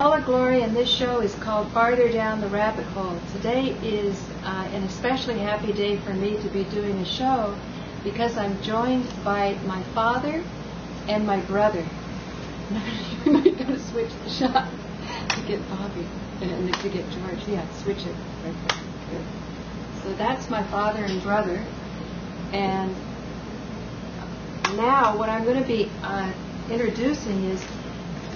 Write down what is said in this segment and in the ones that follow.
Paula Gloria, and this show is called Farther Down the Rabbit Hole. Today is an especially happy day for me to be doing a show because I'm joined by my father and my brother. We might going to switch the shot to get Bobby and to get George. Yeah, switch it right there. Good. So that's my father and brother. And now what I'm going to be introducing is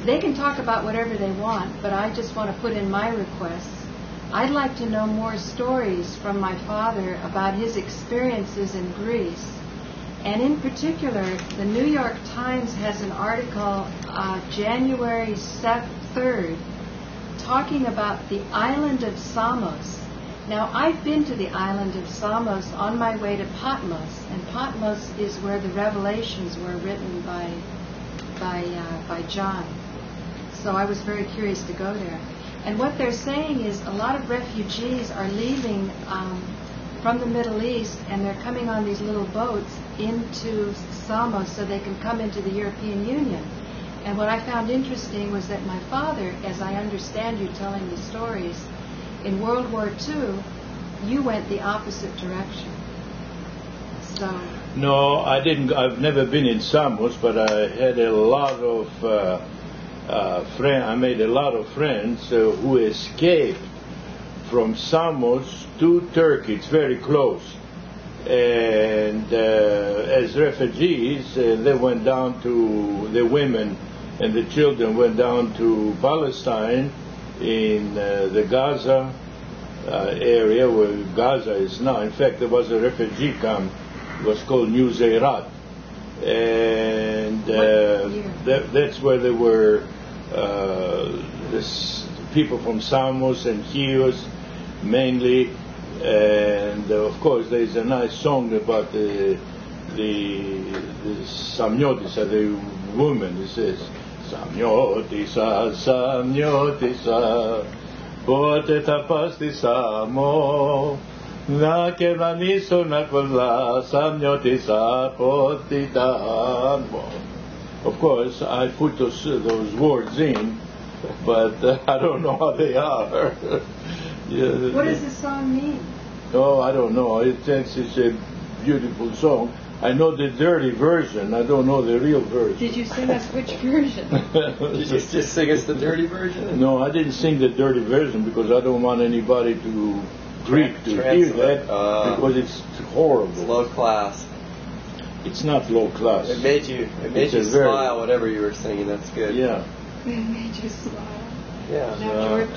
they can talk about whatever they want, but I just want to put in my requests. I'd like to know more stories from my father about his experiences in Greece. And in particular, the New York Times has an article January 3rd talking about the island of Samos. Now, I've been to the island of Samos on my way to Patmos, and Patmos is where the Revelations were written by John. So I was very curious to go there. And what they're saying is a lot of refugees are leaving from the Middle East, and they're coming on these little boats into Samos so they can come into the European Union. And what I found interesting was that my father, as I understand you telling the stories, in World War II, you went the opposite direction. So. No, I didn't. I've never been in Samos, but I had a lot of I made a lot of friends who escaped from Samos to Turkey. It's very close. And as refugees, they went down to, the women and the children went down to Palestine in the Gaza area where Gaza is now. In fact, there was a refugee camp. It was called New Zeirat. And that's where there were people from Samos and Chios mainly, and of course there's a nice song about the Samniotisa, the woman. It says Samniotisa, Samniotisa, pote tapasti Samo. Na kevaniso na kola samniotisa potitamo. Of course, I put those words in, but I don't know how they are. What does the song mean? Oh, I don't know. It's a beautiful song. I know the dirty version. I don't know the real version. Did you sing us which version? Did you just sing us the dirty version? No, I didn't sing the dirty version because I don't want anybody to Greek to hear that because it's horrible. It's low class. It's not low class. It made you smile, whatever you were singing. That's good. Yeah. It made you smile. Yeah.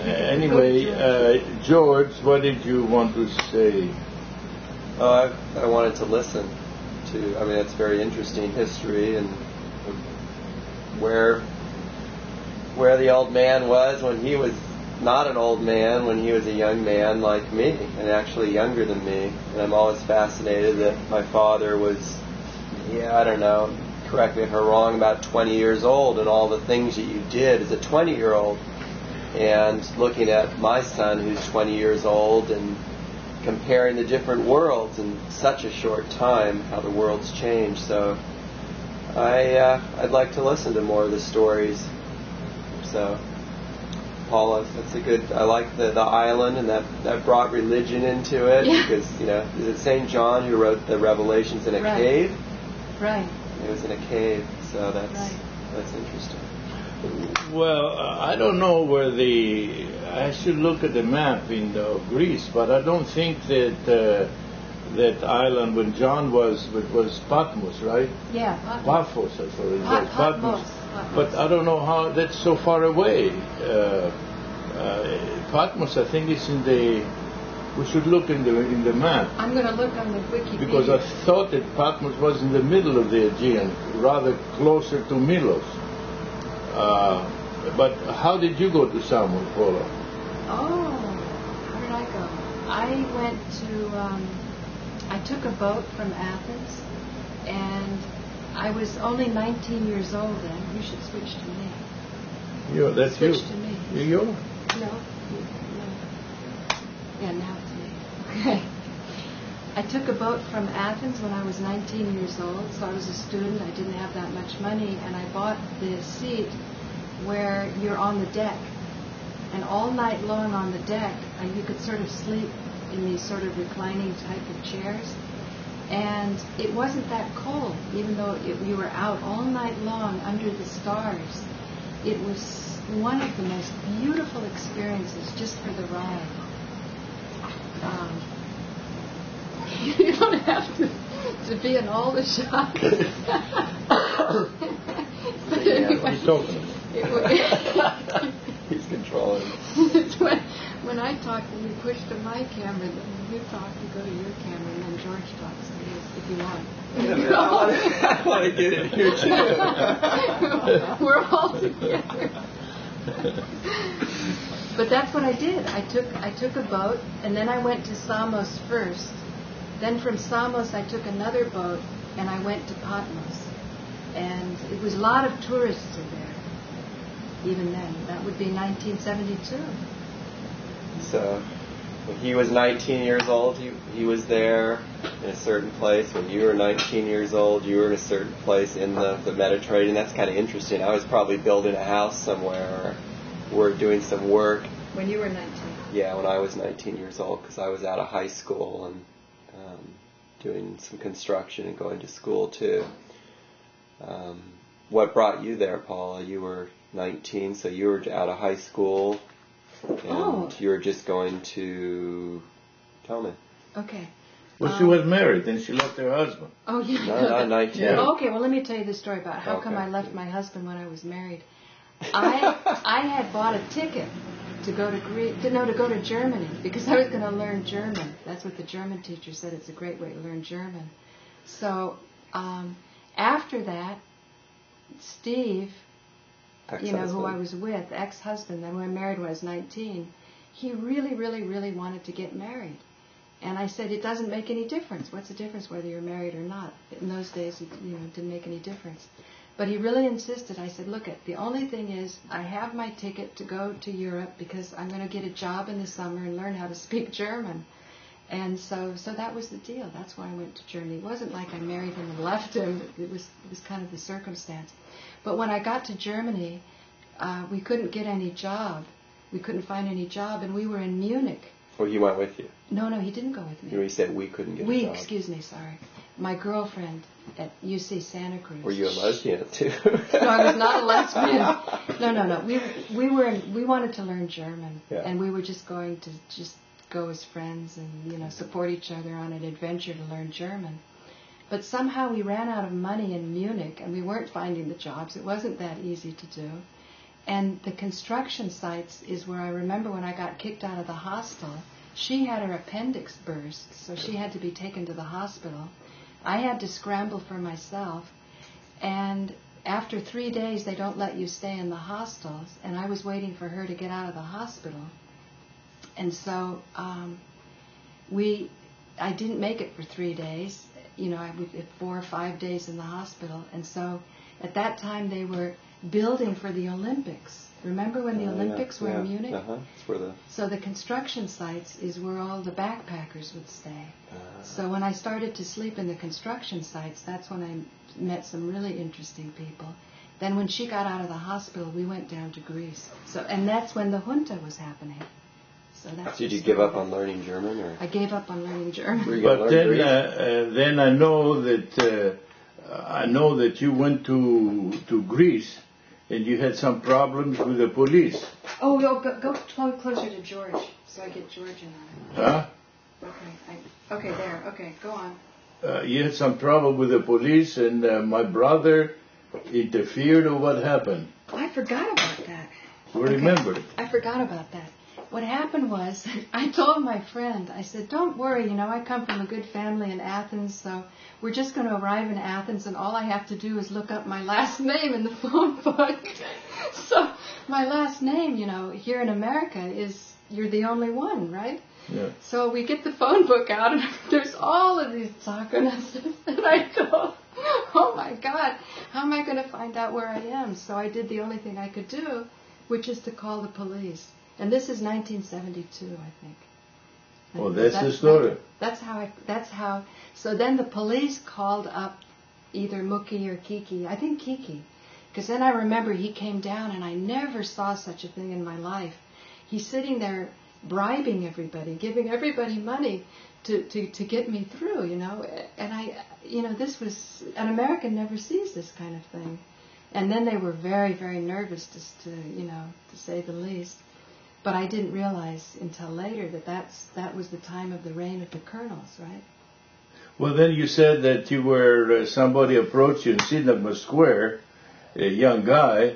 Anyway, George, what did you want to say? I wanted to listen to. I mean, it's very interesting history and where the old man was when he was not an old man, when he was a young man like me, and actually younger than me. And I'm always fascinated that my father was, I don't know, correct me if I'm wrong, about 20 years old, and all the things that you did as a 20-year-old. And looking at my son who's 20 years old and comparing the different worlds in such a short time, how the world's changed. So I'd like to listen to more of the stories. So Paula, that's a good. I like the island, and that brought religion into it because is it St. John who wrote the Revelations in a cave? Right. It was in a cave, so that's interesting. Well, I don't know where I should look at the map in Greece, but I don't think that that island when John was Patmos, right? Yeah, Paphos, I thought it was Patmos. But I don't know how that's so far away. Patmos, I think, is in the. We should look in the map. I'm going to look on the Wikipedia. Because I thought that Patmos was in the middle of the Aegean, rather closer to Milos. But how did you go to Samos, Paula? Oh, how did I go? I went to. I took a boat from Athens, and I was only 19 years old then. You should switch to me. That's switch you. To me. You? No. Yeah, now it's me. Okay. I took a boat from Athens when I was 19 years old, so I was a student. I didn't have that much money, and I bought the seat where you're on the deck. And all night long on the deck, you could sort of sleep in these sort of reclining type of chairs. And it wasn't that cold, even though you were out all night long under the stars. It was one of the most beautiful experiences just for the ride. You don't have to be in all the shots. But anyway, he's controlling. When I talk, you push to my camera, then when you talk, you go to your camera, and then George talks to his, if you want. Yeah, I want to get in here too. We're all together. But that's what I did. I took a boat, and then I went to Samos first. Then from Samos, I took another boat, and I went to Patmos. And it was a lot of tourists are there, even then. That would be 1972. So when he was 19 years old, he was there in a certain place. When you were 19 years old, you were in a certain place in the Mediterranean. That's kind of interesting. I was probably building a house somewhere or doing some work. When you were 19? Yeah, when I was 19 years old, because I was out of high school and doing some construction and going to school too. What brought you there, Paula? You were 19, so you were out of high school. And you were just going to... Tell me. Okay. Well, she was married, and she left her husband. Oh, yeah. No, not 19. Yeah. Okay, well, let me tell you the story about how come I left my husband when I was married. I had bought a ticket to go to to go to Germany, because I was going to learn German. That's what the German teacher said. It's a great way to learn German. So after that, Steve... who I was with, ex-husband, then we were married when I was 19, he really, really, really wanted to get married. And I said, it doesn't make any difference. What's the difference whether you're married or not? In those days, it didn't make any difference. But he really insisted. I said, look, the only thing is I have my ticket to go to Europe because I'm going to get a job in the summer and learn how to speak German. And so that was the deal. That's why I went to Germany. It wasn't like I married him and left him. It was kind of the circumstance. But when I got to Germany, we couldn't get any job. We couldn't find any job, and we were in Munich. Well, he went with you. No, he didn't go with me. You said we couldn't get a job. Excuse me, sorry. My girlfriend at UC Santa Cruz. Were you a lesbian too? No, I was not a lesbian. No. We wanted to learn German, and we were just going to go as friends and support each other on an adventure to learn German. But somehow we ran out of money in Munich, and we weren't finding the jobs. It wasn't that easy to do. And the construction sites is where I remember when I got kicked out of the hostel, she had her appendix burst, so she had to be taken to the hospital. I had to scramble for myself, and after 3 days they don't let you stay in the hostels, and I was waiting for her to get out of the hospital. And so I didn't make it for 3 days. I was 4 or 5 days in the hospital. And so at that time they were building for the Olympics. Remember when the Olympics were in Munich? So the construction sites is where all the backpackers would stay. So when I started to sleep in the construction sites, that's when I met some really interesting people. Then when she got out of the hospital, we went down to Greece. And that's when the Junta was happening. So did you give up on learning German, or? I gave up on learning German. But then I know that you went to Greece, and you had some problems with the police. Oh, go closer to George, so I get George in on it. Huh? Okay, there. Okay, go on. You had some trouble with the police, and my brother interfered, or what happened? I forgot about that. Remember. I forgot about that. What happened was, I told my friend, I said, don't worry, I come from a good family in Athens, so we're just going to arrive in Athens, and all I have to do is look up my last name in the phone book. So my last name, here in America is, you're the only one, right? Yeah. So we get the phone book out, and there's all of these Tsaconas, and I go, oh my God, how am I going to find out where I am? So I did the only thing I could do, which is to call the police. And this is 1972, I think. Oh, that's the story. That's how. So then the police called up either Mookie or Kiki. I think Kiki, because then I remember he came down, and I never saw such a thing in my life. he's sitting there bribing everybody, giving everybody money to get me through, you know. And this was, an American never sees this kind of thing. And then they were very, very nervous, to say the least. But I didn't realize until later that was the time of the reign of the colonels, right? Well, then you said that you were, somebody approached you in Cinema Square, a young guy,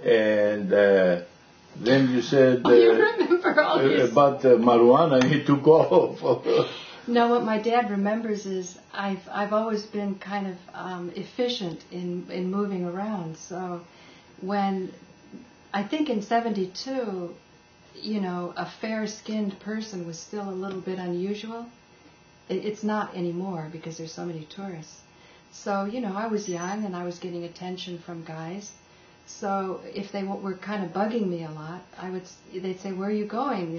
and then you said you remember all this. About marijuana, and he took off. No, what my dad remembers is I've always been kind of efficient in moving around. So when, I think in 72, a fair-skinned person was still a little bit unusual. It's not anymore because there's so many tourists. So, I was young and I was getting attention from guys. So if they were kind of bugging me a lot, they'd say, "Where are you going?"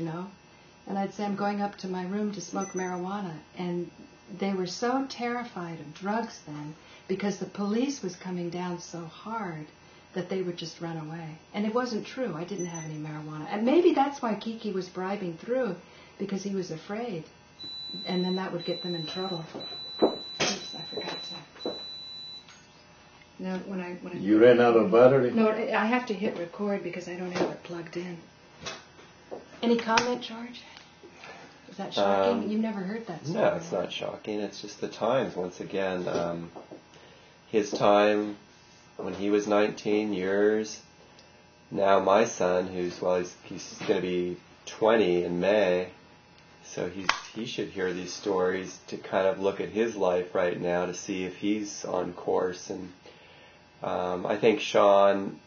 And I'd say, "I'm going up to my room to smoke marijuana." And they were so terrified of drugs then because the police was coming down so hard that they would just run away. And it wasn't true. I didn't have any marijuana. And maybe that's why Kiki was bribing through, because he was afraid. And then that would get them in trouble. Oops, I forgot to. No, when I You ran out of battery? No, I have to hit record because I don't have it plugged in. Any comment, George? Is that shocking? You've never heard that story? No, it's not shocking. It's just the times. Once again, his time when he was 19 years. Now my son, he's going to be 20 in May, so he should hear these stories to kind of look at his life right now to see if he's on course. And I think Sean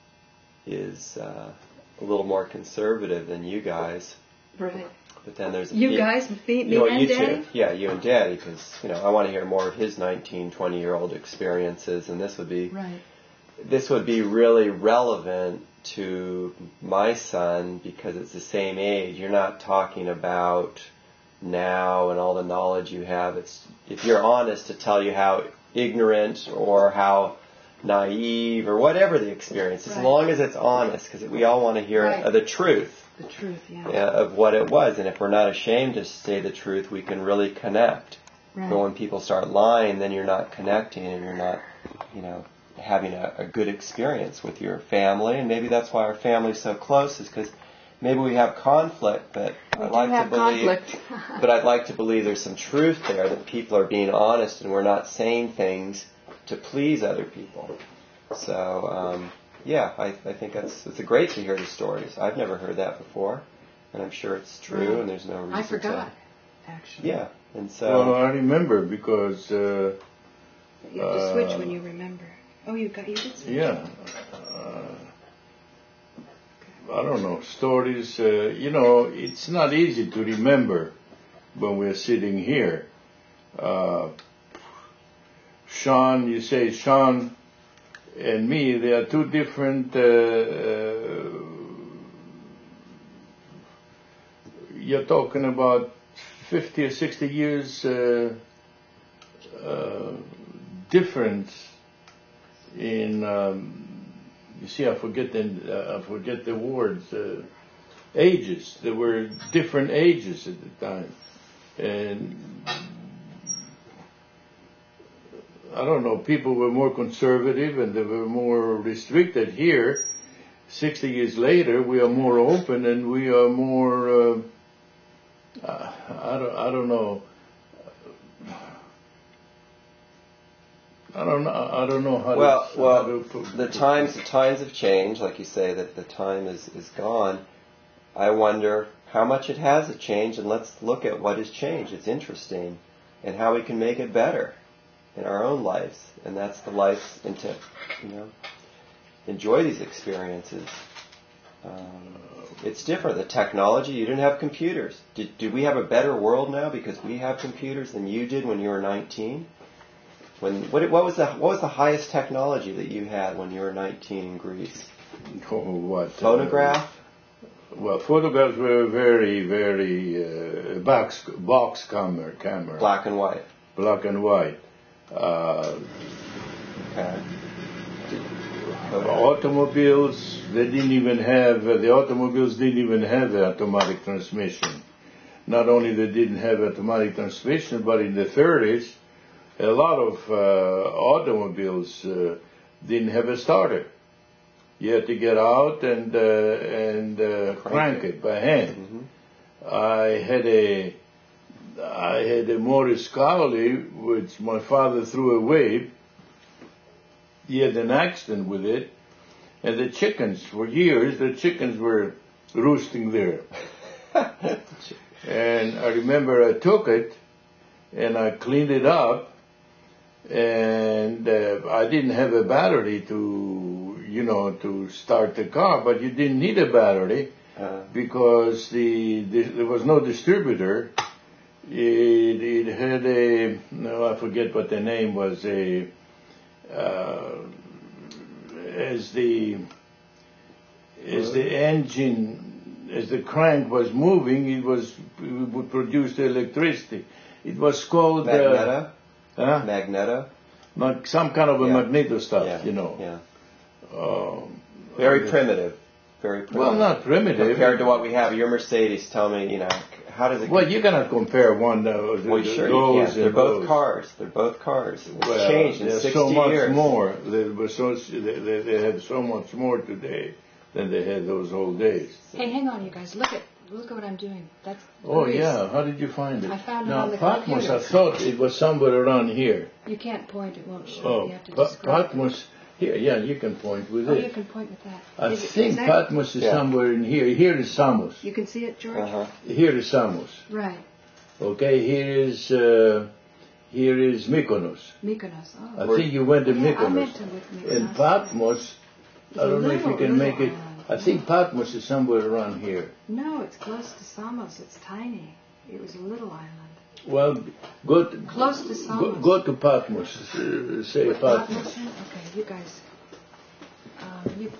is a little more conservative than you guys. Right. But then there's guys, me and Daddy? Yeah, you and Daddy, because I want to hear more of his 19, 20-year-old experiences, and this would be really relevant to my son because it's the same age. You're not talking about now and all the knowledge you have. It's if you're honest to tell you how ignorant or how naive or whatever the experience, as long as it's honest, because we all want to hear the truth. The truth, of what it was. And if we're not ashamed to say the truth, we can really connect. Right. But when people start lying, then you're not connecting and you're not, having a good experience with your family. And maybe that's why our family's so close, is because maybe we have conflict, but I'd like to believe there's some truth there, that people are being honest and we're not saying things to please other people. So, I think it's great to hear the stories. I've never heard that before, and I'm sure it's true, and there's no reason I forgot, actually. Yeah, and so... Well, I remember because... you have to switch when you remember. Oh, you did switch? Yeah. I don't know, stories, it's not easy to remember when we're sitting here. Sean, you say Sean and me, they are two different, you're talking about 50 or 60 years difference in, you see, I forget the words, ages. There were different ages at the time. And I don't know, people were more conservative and they were more restricted. Here, 60 years later, we are more open and we are more, I don't know. I don't know how the times have changed, like you say, that the time is gone. I wonder how much it has changed, and let's look at what has changed. It's interesting, and how we can make it better in our own lives, and that's the life, and to enjoy these experiences. It's different. The technology, you didn't have computers. Do we have a better world now because we have computers than you did when you were 19? What was the highest technology that you had when you were 19 in Greece? What? Phonograph? Well, photographs were very, very box camera. Black and white. Black and white. Okay. Automobiles, they didn't even have, the automobiles didn't even have automatic transmission. Not only they didn't have automatic transmission, but in the 30s, a lot of automobiles didn't have a starter. You had to get out and crank it by hand. Mm-hmm. I had a Morris Cowley, which my father threw away. He had an accident with it, and the chickens, for years, the chickens were roosting there. And I remember I took it, and I cleaned it up, and I didn't have a battery to start the car, but you didn't need a battery because there was no distributor. It had I forget what the name was, as the engine, as the crank was moving, it would produce the electricity. It was called Magneto. Magneto. Some kind of a magneto stuff, Yeah. Very primitive. Very primitive. Well, not primitive. Compared to what we have. Your Mercedes, tell me, how does it... Well, you cannot compare one well, sure you can. They're both cars. They're both cars. It's changed in 60 so much years. more. They have so much more today than they had those old days. Hey, hang on, you guys. Look at what I'm doing. That's yeah. How did you find it? I found it on the Patmos, computer. I thought it was somewhere around here. You can't point. It won't show. You have to describe Patmos. Here, you can point with it. You can point with that. I think Patmos is somewhere in here. Here is Samos. You can see it, George? Uh-huh. Here is Samos. Right. Okay, here is Mykonos. Mykonos. I think you went to Mykonos. I meant to with Mykonos. And Patmos, I don't know if you can make it. I think Patmos is somewhere around here. No, it's close to Samos. It's tiny. It was a little island. Well, close to Samos. Go to Patmos. Say Patmos. Okay, you guys.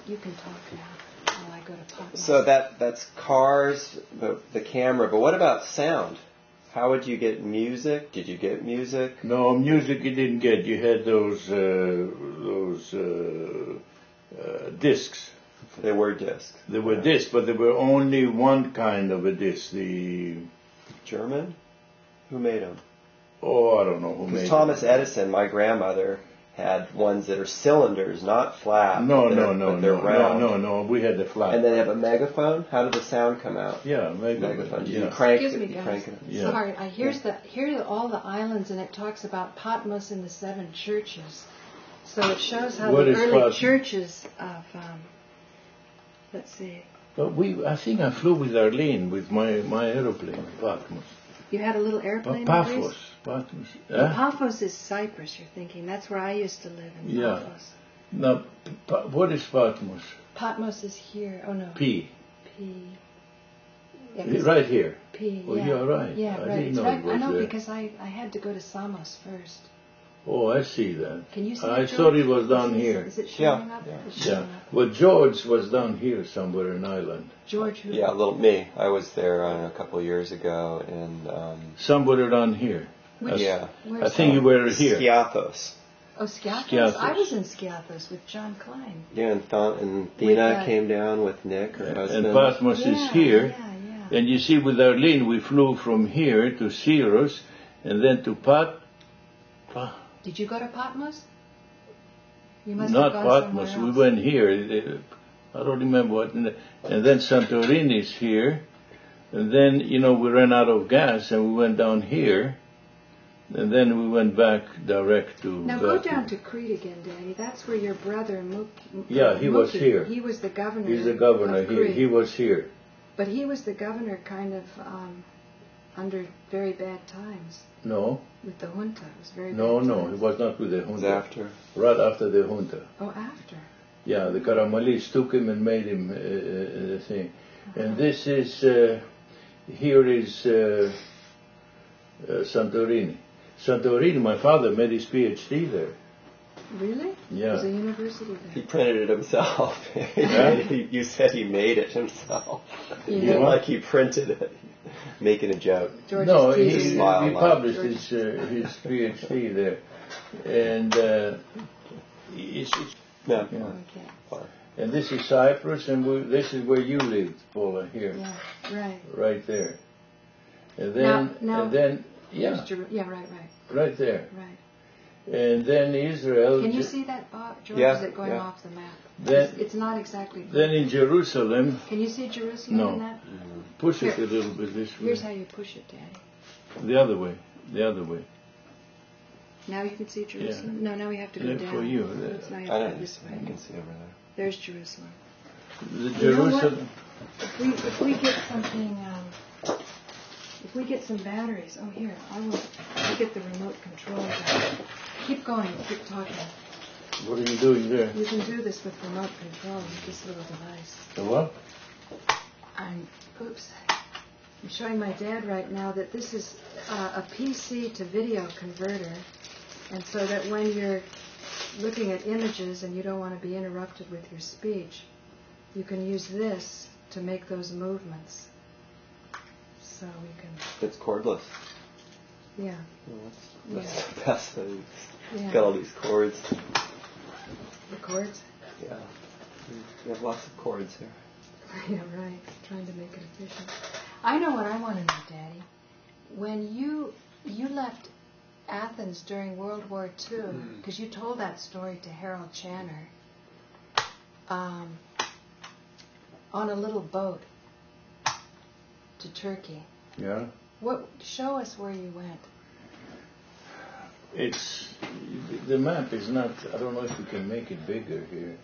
You can talk now while I go to Patmos. So that's cars, the camera. But what about sound? How would you get music? Did you get music? No, music you didn't get. You had those discs. They were discs. They were discs, but there were only one kind of a disc. The German? Who made them? Oh, I don't know who made them. Thomas Edison, my grandmother, had ones that are cylinders, not flat. No. They're round. No. We had the flat. And then they have a megaphone. How did the sound come out? Yeah, megaphone. Yeah. You crank Excuse it. me, guys. Crank it. Yeah. Sorry, here are all the islands, and it talks about Patmos and the 7 churches. So it shows how the early churches of. Let's see. But I think I flew with Arlene with my aeroplane, Patmos. You had a little airplane? Patmos. Paphos is Cyprus, you're thinking. That's where I used to live, in Paphos. Now, what is Patmos? Patmos is here. Oh, no. P. Yeah, right here. P, Oh, you're right. Yeah, I right. didn't know it was I know there. because I had to go to Samos first. Oh, I see that. Can you see I it, thought it was down here. Is it showing up? Yeah. It's showing up. Well, George was down here somewhere in Ireland. George who? Yeah, me. I was there a couple of years ago, and somewhere around here. I think you were here. Skiathos. Oh, Skiathos? I was in Skiathos with John Klein. Yeah, and Thina came down with Nick, her husband. And Patmos is here. Yeah. And you see, with Arlene, we flew from here to Syros, and then to Did you go to Patmos? You must Not have gone Patmos. somewhere else. We went here. I don't remember what. And then Santorini is here. And then, we ran out of gas and we went down here. And then we went back direct to... Now go down to Crete again, Danny. That's where your brother he was here. He was the governor. He's the governor of here. Crete. He was here. But he was the governor kind of under very bad times. No. With the Junta. It was very bad No, times. it was not with the Junta. It was after. Right after the Junta. Oh, after. Yeah, the karamelis took him and made him a thing. Uh-huh. And this is, here is Santorini. Santorini, my father made his PhD there. Really? Yeah. There's a university there. He printed it himself. You said he made it himself. Yeah. Like he printed it. Making a joke. George No, is he published his PhD there. And Yeah. Yeah. Okay. Fine. And this is Cyprus, and this is where you lived, Paula, here. Yeah, right. Right there. And then, Now and then, here's yeah, right. right there. Right. And then Israel. Can you see that, Bob? George? Yeah, Is it going yeah. off the map? Then- It's not exactly. Then in Jerusalem, Can you see Jerusalem No. in that? push it Here. a little bit this way. Here's how you push it, Daddy. The other way. The other way. Now you can see Jerusalem? Yeah. No, now we have to go Yeah, down. for you. Now you I have to know. go this way. You can see over there. There's Jerusalem. The You know what? Jerusalem. If we get something, if we get some batteries, oh here, I'll get the remote control. Keep going, keep talking. What are you doing there? You can do this with remote control with this little device. The what? I'm showing my dad right now that this is a PC to video converter, and so that when you're looking at images and you don't want to be interrupted with your speech, you can use this to make those movements. So we can, It's cordless. yeah. Well, that's the best thing. Yeah. Got all these cords. The chords? Yeah. We have lots of cords here. Yeah, right. Trying to make it efficient. I know what I want to know, Daddy. When you left Athens during World War II, because you told that story to Harold Channer, on a little boat to Turkey. Yeah. Show us where you went. It's the map is not. I don't know if we can make it bigger here.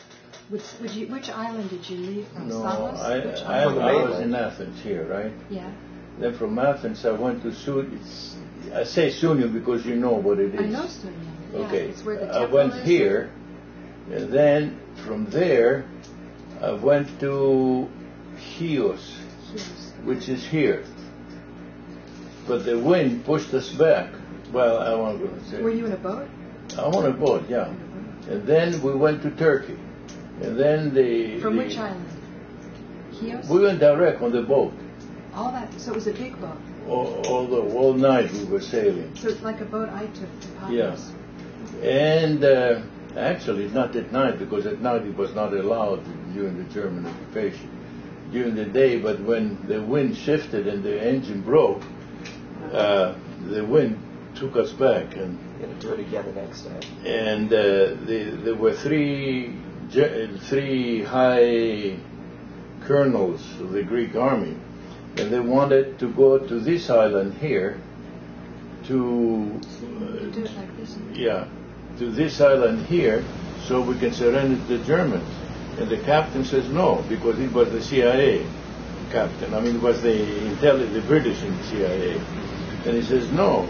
Which island did you leave from? No, Samos? Which I island? was in Athens here, right? Yeah. Then from Athens I went to I say Sunya because you know what it is. I know Sunya. Yeah, Okay. it's where the I temple went is. here, and then from there I went to Chios, which is here. But the wind pushed us back. Well, I won't go and say. Were you in a boat? I'm on a boat, yeah. And then we went to Turkey. And then From which island? Chios? We went direct on the boat. All that. So it was a big boat. All night we were sailing. So it's like a boat I took to Patmos. Yeah. And actually, not at night, because at night it was not allowed during the German occupation. During the day, but when the wind shifted and the engine broke, the wind took us back. And You're going to do it again the next day. and there were three high colonels of the Greek army, and they wanted to go to this island here to You do it like this. to this island here so we can surrender to the Germans. And the captain says no, because he was the CIA captain. I mean, it was the British in the CIA. And he says no.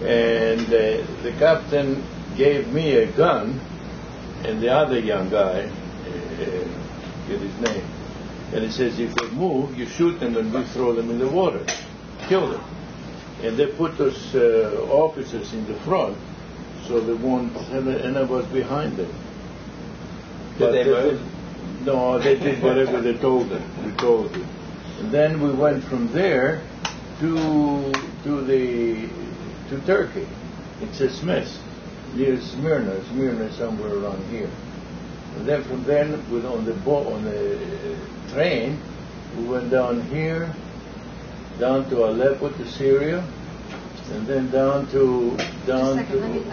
And the captain gave me a gun, and the other young guy, get his name, and he says, if they move, you shoot them and we throw them in the water, kill them. And they put those officers in the front, so they won't, and I was behind them. Did they move? No, they did whatever they told them. We told them. And then we went from there to Turkey. It says Smith, near Smyrna somewhere around here. And then from there, on the train, we went down here, down to Aleppo, to Syria, and then down to Just a second, let me see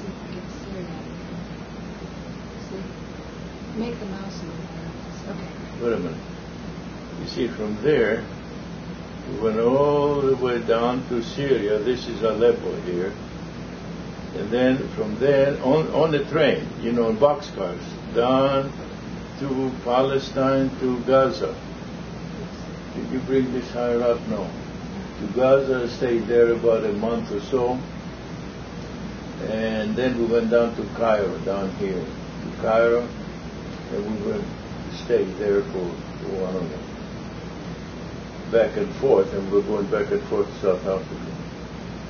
if I can Syria. See? Make the mouse move. Okay. Wait a minute. You see, from there, we went all the way down to Syria. This is Aleppo here. And then from there, on the train, in boxcars, down to Palestine, to Gaza. Did you bring this higher up? No. To Gaza, stayed there about a month or so. And then we went down to Cairo, down here. To Cairo, and we stayed there for I don't know, back and forth, and we're going back and forth to South Africa.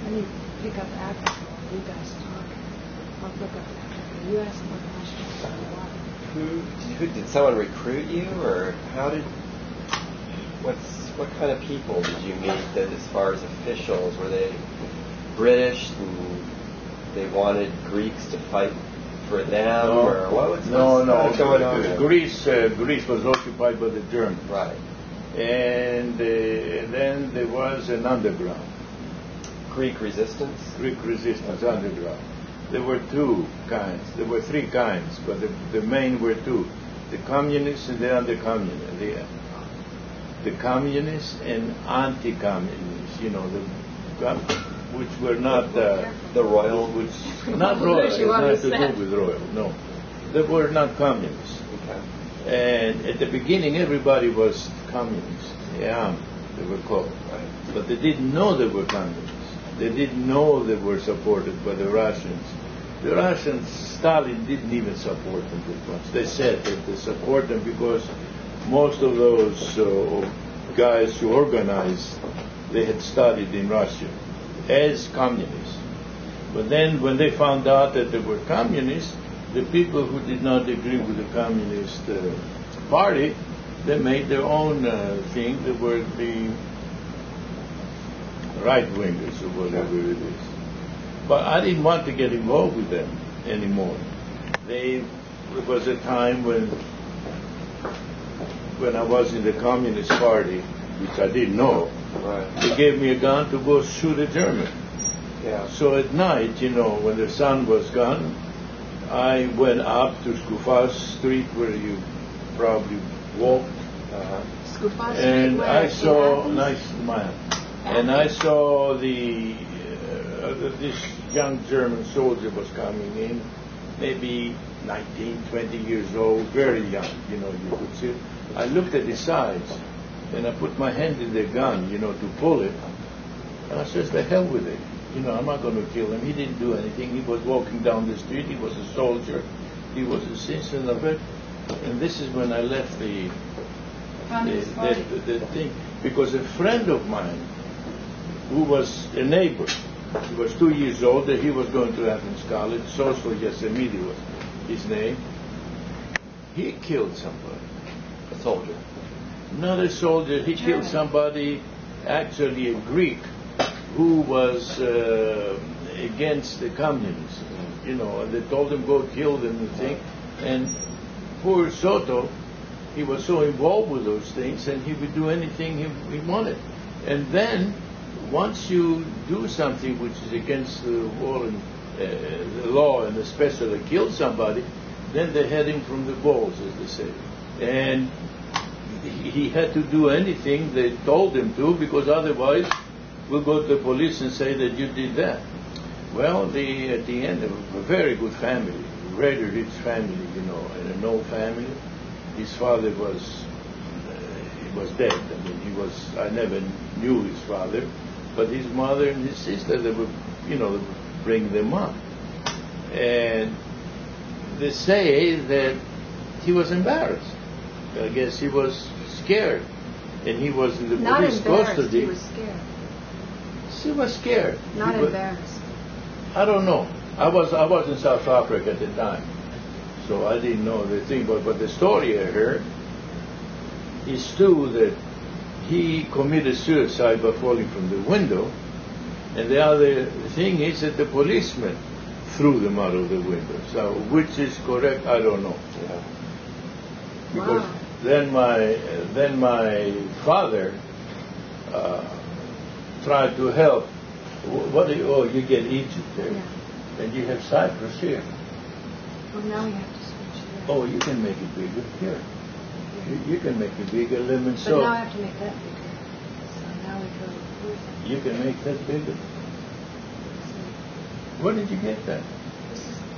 Let me pick up Africa while you guys talk. I'll pick up Africa. You ask more questions. Who did someone recruit you, or what kind of people did you meet that, as far as officials, were they British and they wanted Greeks to fight for them, or what's going on Greece? Greece was occupied by the Germans. Right. And then there was an underground. Greek resistance? Greek resistance, underground. There were two kinds. There were three kinds, but the main were two. The communists and the anti-communists. The communists and anti-communists, which were not the royal, not royal. It has nothing to do with royal. No, they were not communists. Okay. And at the beginning, everybody was communists. Yeah, they were called. Right. But they didn't know they were communists. They didn't know they were supported by the Russians. The Russians, Stalin didn't even support them that much. They said that they support them because most of those guys who organized, they had studied in Russia as communists. But then when they found out that they were communists, the people who did not agree with the Communist Party, they made their own thing. They were the right-wingers or whatever it is. But I didn't want to get involved with them anymore. There was a time when I was in the Communist Party, which I didn't know, they gave me a gun to go shoot a German. Yeah. So at night, when the sun was gone, I went up to Skufas Street, where you probably walked, Skufas Street, and I saw Athens? And I saw this young German soldier was coming in, maybe 19, 20 years old, very young, you could see it. I looked at his eyes, and I put my hand in the gun, to pull it, and I says, the hell with it. I'm not going to kill him. He didn't do anything. He was walking down the street. He was a soldier. He was a citizen of it. And this is when I left the thing. Because a friend of mine, who was a neighbor, he was 2 years older, he was going to Athens College, Social Yosemite was his name. He killed somebody. A soldier? Not a soldier. He killed somebody, actually a Greek, who was against the communists, and they told him go kill them and thing. And poor Soto, he was so involved with those things, and he would do anything he wanted. And then, once you do something which is against the law, and especially kill somebody, then they had him from the balls, as they say. And he had to do anything they told him to, because otherwise we'll go to the police and say that you did that. Well, at the end, of a very good family, very rich family, and an old family. His father was dead. I never knew his father, but his mother and his sister, they would bring them up. And they say that he was embarrassed. I guess he was scared, and he was in the police custody. He was scared. She was scared. Not embarrassed. I don't know. I was in South Africa at the time, so I didn't know the thing. But the story I heard is too that he committed suicide by falling from the window, and the other thing is that the policeman threw them out of the window. So which is correct, I don't know. Yeah. Because then my father tried to help. You get Egypt there, and you have Cyprus here. Well, now we have to switch here. Oh, you can make it bigger here. You can make it bigger, lemon But soap. now I have to make that bigger. So now we go. You can make that bigger. Where did you get that?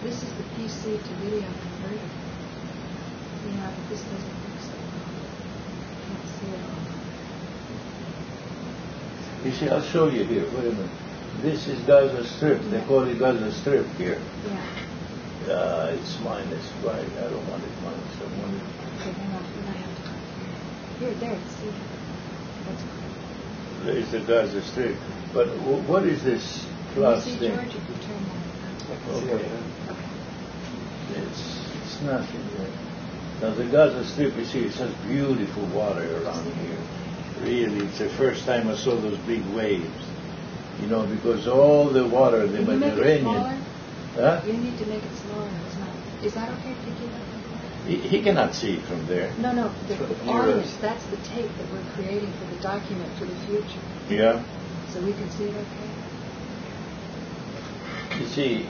This is the PC to video converter. This doesn't look so well. Can't see it all. You see, I'll show you here. Wait a minute. This is Gaza Strip. They call it Gaza Strip here. Yeah. It's minus, right? I don't want it minus. I want it. Okay, hang on. Then I have to go here. There, see? That's cool. There's the Gaza Strip. But what is this plus Can you see, thing? George, if you turn that? Okay. Okay. It's nothing there. Now the Gaza Strip, you see, it's such beautiful water around here. Really, it's the first time I saw those big waves. Because all the water, the Can you Mediterranean. make it smaller? Huh? You need to make it smaller. It's not. Is that okay picking up? He cannot see it from there. No, For the the viewers. audience, that's the tape that we're creating for the document for the future. Yeah. So we can see it okay? You see,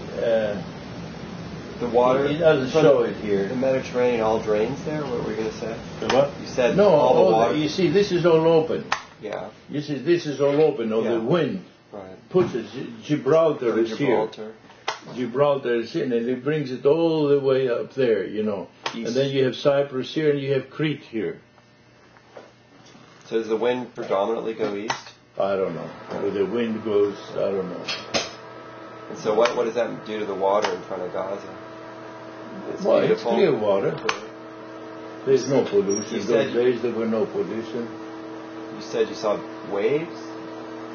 The water. It doesn't show it here. The Mediterranean all drains there. What were we going to say? The what? You said No, all the water. you see, this is all open. Yeah. You see, this is all open. Or the wind Right. pushes Gibraltar is here. Gibraltar. Gibraltar is in, and it brings it all the way up there, you know. East. And then you have Cyprus here, and you have Crete here. So does the wind predominantly go east? I don't know. Where the wind goes, I don't know. And so what does that do to the water in front of Gaza? It's Well, it's beautiful. clear water. There's no pollution. You said- Those days there were no pollution. You said you saw waves?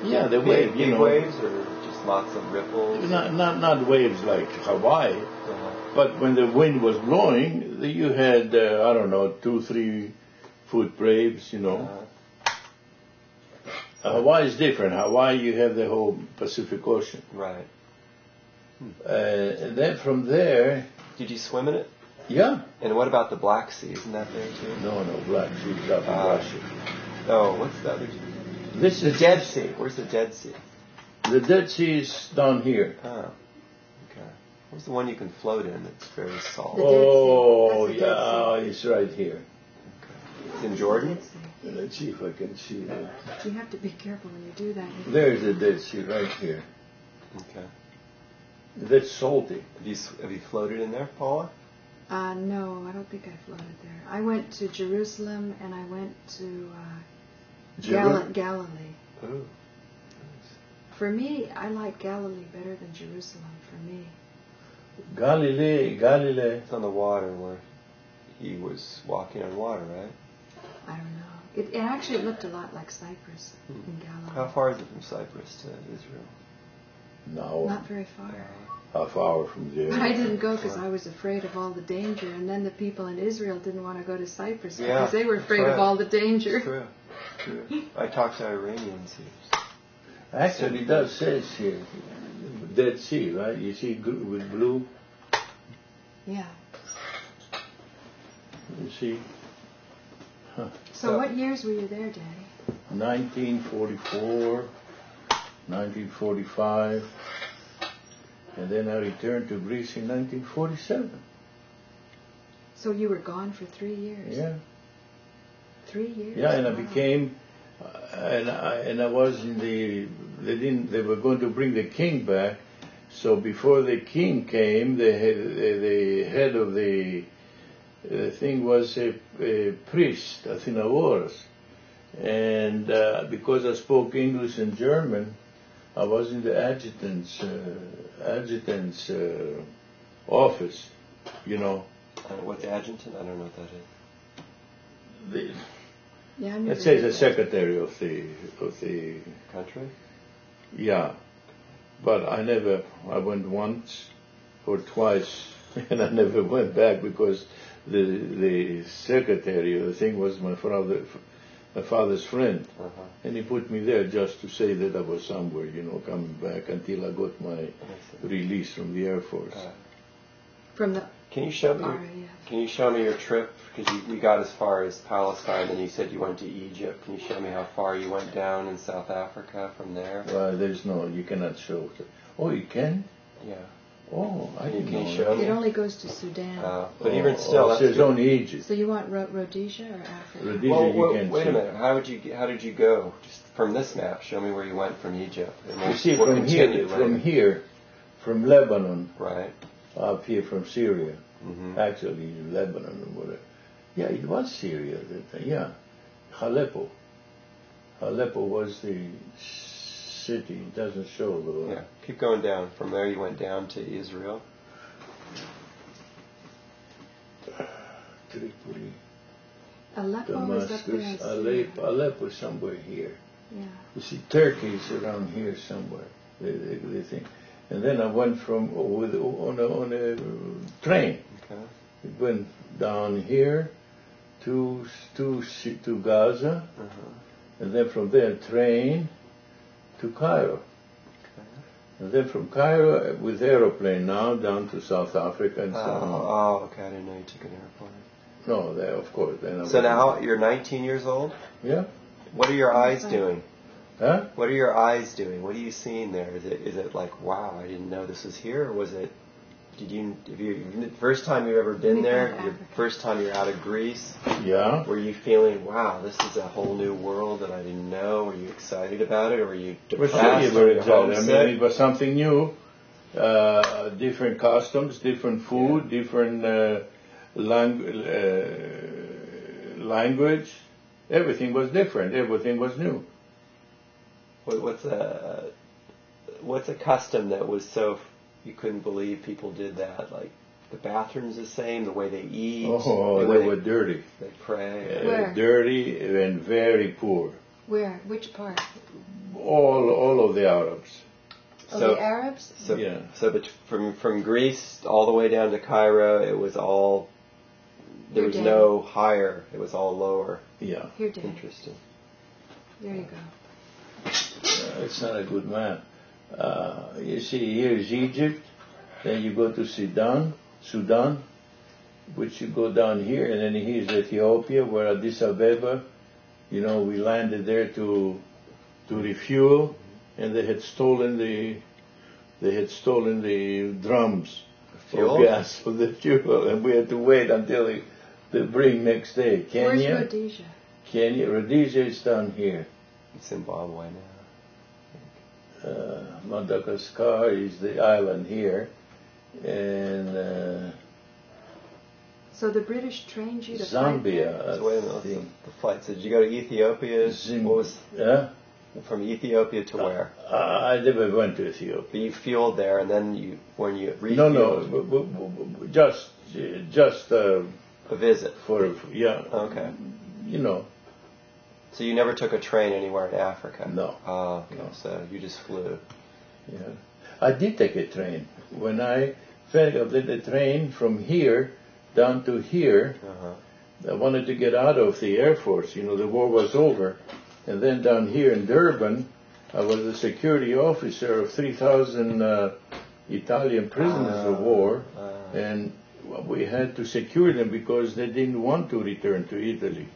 Yeah, the wave, you Big know. waves or just lots of ripples? Not waves like Hawaii, Uh-huh. but when the wind was blowing, you had, 2-3 foot waves, you know. Hawaii is different. Hawaii, you have the whole Pacific Ocean. Right. And then from there, Did you swim in it? yeah. And what about the Black Sea? Isn't that there too? No, Black Sea is up in Russia. Oh, what's the other? This The is Dead Sea. Where's the Dead Sea? the Dead Sea is down here. Oh, okay. What's the one you can float in that's very salt? The Dead Sea. Oh, That's the Dead yeah, it's right here. It's in Jordan? Let's see if I can see that. You have to be careful when you do that. There's the Dead Sea right here. Okay. That's salty. Have you floated in there, Paula? No, I don't think I floated there. I went to Jerusalem and I went to Galilee. Ooh. For me, I like Galilee better than Jerusalem, for me. Galilee. It's on the water where he was walking on water, right? I don't know. It actually looked a lot like Cyprus in Galilee. How far is it from Cyprus to Israel? No, Not very far. half hour from there. But I didn't go because I was afraid of all the danger, and then the people in Israel didn't want to go to Cyprus because they were afraid of all the danger. True. I talked to Iranians here. Actually, it does says here, Dead Sea, right? You see with blue. Yeah. You see, So what years were you there, Daddy? 1944, 1945, and then I returned to Greece in 1947. So you were gone for 3 years? Yeah. 3 years? Yeah, and I Wow. became, and I was in the. They were going to bring the king back, so before the king came, the head of the thing was a priest, Athinagoras, and because I spoke English and German, I was in the adjutant's office, you know. What's adjutant? I don't know what that is. Yeah, I never Let's say did the that. secretary of the Country? yeah, but I went once or twice, and I never went back because the secretary of the thing was my father's friend, and he put me there just to say that I was somewhere, you know, coming back until I got my release from the Air Force. From the Can you show me? RAF. Can you show me your trip? Because you got as far as Palestine, and you said you went to Egypt. Can you show me how far you went down in South Africa from there? You cannot show. Oh, you can? Yeah. Oh, I didn't Can know you show that. It only goes to Sudan. But even still, that's so it's good. only Egypt. So you want Rhodesia or Africa? Rhodesia Well, you can't wait see. a minute. How did you go? Just from this map, show me where you went from Egypt. And You see, we'll from continue here, from Lebanon, Right. up here from Syria, Mm-hmm. actually Lebanon or whatever. Yeah, it was Syria. Yeah, Aleppo. Aleppo was the city. It doesn't show though. Yeah. Keep going down. From there, you went down to Israel. Tripoli, Aleppo was up there in Damascus, Syria. Aleppo somewhere here. Yeah. You see, Turkey is around here somewhere. They think. And then I went on a train. Okay. It went down here to Gaza, and then from there train to Cairo. And then from Cairo with aeroplane now down to South Africa and so on. Oh, okay. I didn't know you took an airplane. No, of course. So now you're 19 years old? Yeah. What are your eyes doing? Huh? What are your eyes doing? What are you seeing there? Is it like, wow, I didn't know this was here? Or was it, first time you've ever been there, your first time you're out of Greece? Yeah. Were you feeling, wow, this is a whole new world that I didn't know? Were you excited about it? Or were you depressed? Well, sure, or homesick? I mean, it was something new. Different customs, different food, different language. Everything was different. Everything was new. What's a custom that was so you couldn't believe people did that? Like the bathroom's the same, the way they eat. Oh, they were dirty. They pray. Where? Dirty and very poor. Where? Which part? All of the Arabs. Oh, the Arabs? So, yeah. So from Greece all the way down to Cairo, it was all, there was no higher. It was all lower. Yeah. Here, Dave. Interesting. There you go. It's not a good map. You see, here's Egypt. Then you go to Sudan, which you go down here, and then here's Ethiopia, where Addis Ababa, we landed there to refuel, and they had stolen the drums of gas for the fuel, and we had to wait until they bring next day. Kenya. Where's Rhodesia? Rhodesia is down here. Zimbabwe now. Madagascar is the island here, and So the British trained you to Zambia. So wait a minute, the flight. So did you go to Ethiopia? From Ethiopia to where? I never went to Ethiopia. But you fueled there, and then when you refueled? No, just a visit. Okay. So you never took a train anywhere in Africa? No. Oh, okay. No. So you just flew. Yeah. I did take a train. When I did the train from here down to here, I wanted to get out of the Air Force. The war was over. And then down here in Durban, I was a security officer of 3,000 Italian prisoners of war. And we had to secure them because they didn't want to return to Italy,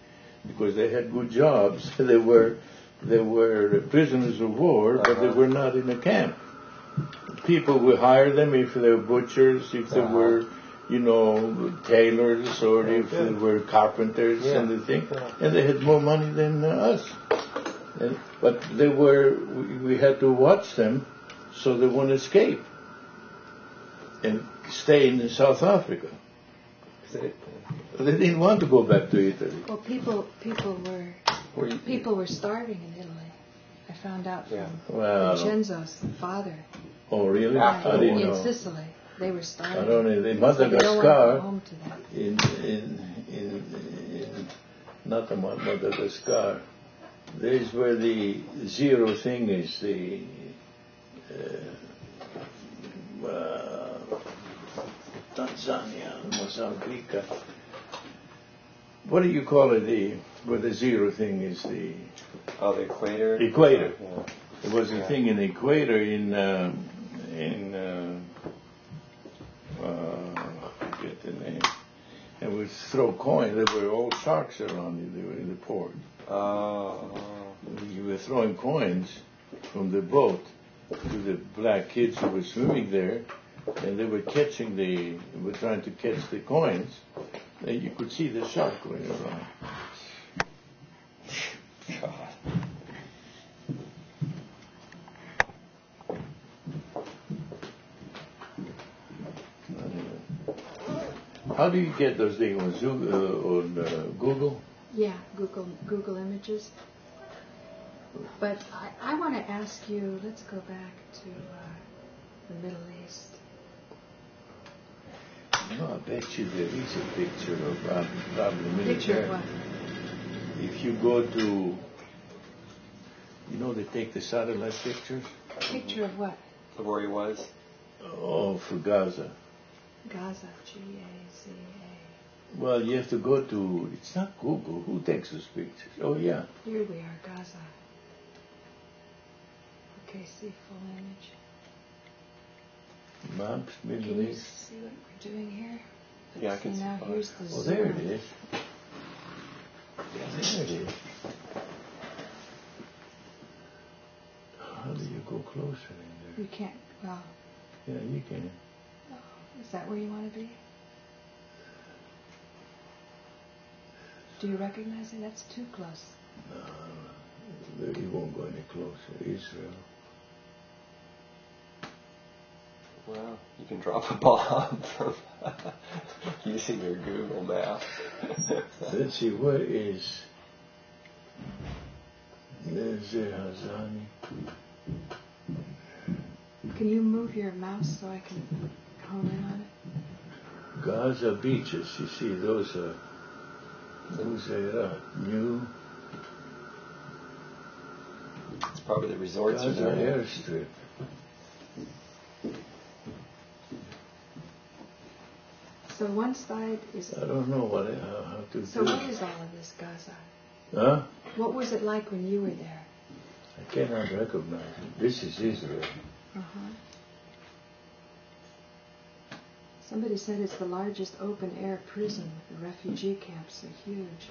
because they had good jobs. They were prisoners of war, but they were not in a camp. People would hire them if they were butchers, if they were, tailors, or if they were carpenters and the thing. And they had more money than us. But we had to watch them so they wouldn't escape and stay in South Africa. They didn't want to go back to Italy. Well, people were starving in Italy. I found out from Vincenzo's father. Oh, really? In Sicily, they were starving. I don't know. In Madagascar, there is where the zero thing is. The Tanzania, Mozambique. What do you call it? Where the zero thing is the. Oh, the equator. Equator. Yeah. There was a thing in the equator I forget the name. And we throw coins. There were all sharks around you. They were in the port. You were throwing coins from the boat to the black kids who were swimming there, and they were trying to catch the coins, and you could see the shark going around. God. How do you get those things on Google? Yeah, Google Images. But I want to ask you, let's go back to the Middle East. No, I bet you there is a picture of probably military. Picture of what? If you go to, they take the satellite pictures. Picture of what? Of where he was? Oh, for Gaza. Gaza, G-A-Z-A. Well, you have to go to, it's not Google. Who takes those pictures? Oh, yeah. Here we are, Gaza. Okay, see full image. Maps, Middle Can you East. see what we're doing here? Yeah, I can see now. far. Here's the Oh, zoom. there it is. There it is. How do you go closer in there? You can't. Well, Yeah, you can. is that where you want to be? Do you recognize it? That's too close. No, you won't go any closer. Israel. Well, you can drop a bomb from using your Google map. Let's see, where is Nezer Hazani? Can you move your mouse so I can home in on it? Gaza beaches, you see, those are new. It's probably the resorts Gaza are there. airstrip. So one side is. I don't know how to So do what it. is all of this, Gaza? Huh? What was it like when you were there? I cannot recognize it. This is Israel. Somebody said it's the largest open-air prison. The refugee camps are huge.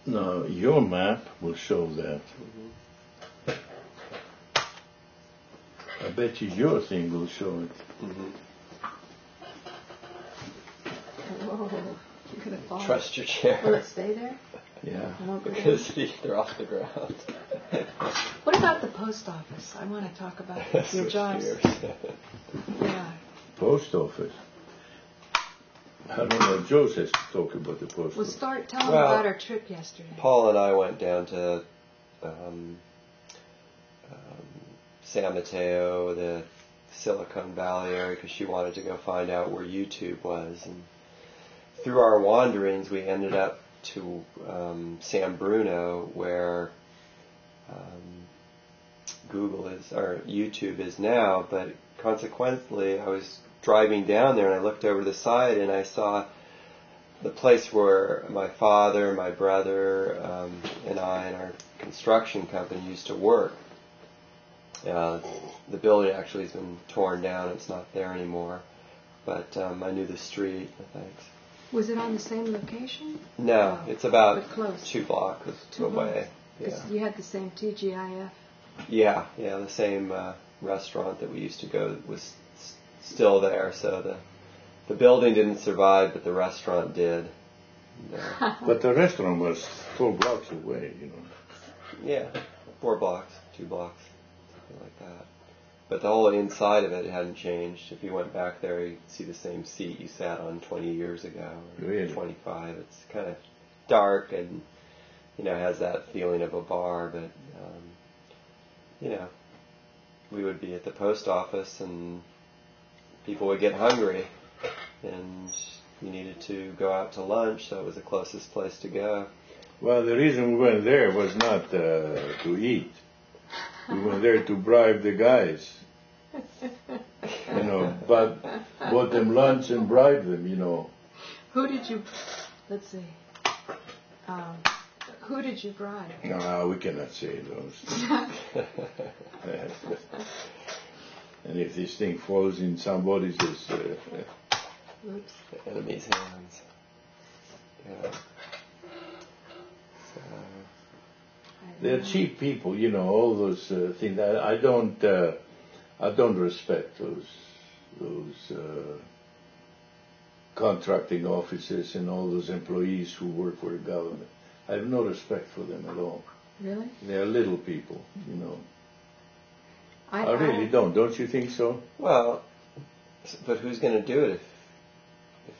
Now, your map will show that. I bet you your thing will show it. Whoa, you're going to fall. Trust your chair. Will it stay there? Yeah. I won't go down? Because they're off the ground. What about the post office? I want to talk about your Switch jobs. gears. Yeah. Post office. I don't know. Joe says to talk about the post Well, office. tell them Well, about our trip yesterday. Paul and I went down to San Mateo, the Silicon Valley area, because she wanted to go find out where YouTube was. And through our wanderings, we ended up to San Bruno, where Google is, or YouTube is now. But consequently, I was driving down there and I looked over the side and I saw the place where my father, my brother, and I and our construction company used to work. The building actually has been torn down. It's not there anymore. But I knew the street, thanks. Was it on the same location? No, Oh, it's about but close. 2 blocks away. Because you had the same TGIF. Yeah, the same restaurant that we used to go was still there. So the building didn't survive, but the restaurant did. But the restaurant was 4 blocks away, you know. Yeah, 4 blocks, 2 blocks, something like that. But the whole inside of it hadn't changed. If you went back there, you'd see the same seat you sat on 20 years ago, or Really? 25. It's kind of dark and, has that feeling of a bar, but, we would be at the post office and people would get hungry and you needed to go out to lunch, so it was the closest place to go. Well, the reason we went there was not to eat. We went there to bribe the guys. But bought them lunch and bribed them, Who did you, let's see, who did you bribe? No, we cannot say those. And if this thing falls in somebody's, Oops. The enemy's hands. Yeah. So, they're cheap people, all those things. I don't respect those contracting officers and all those employees who work for the government. I have no respect for them at all. Really? They're little people, I really don't. Don't you think so? well, but who's going to do it if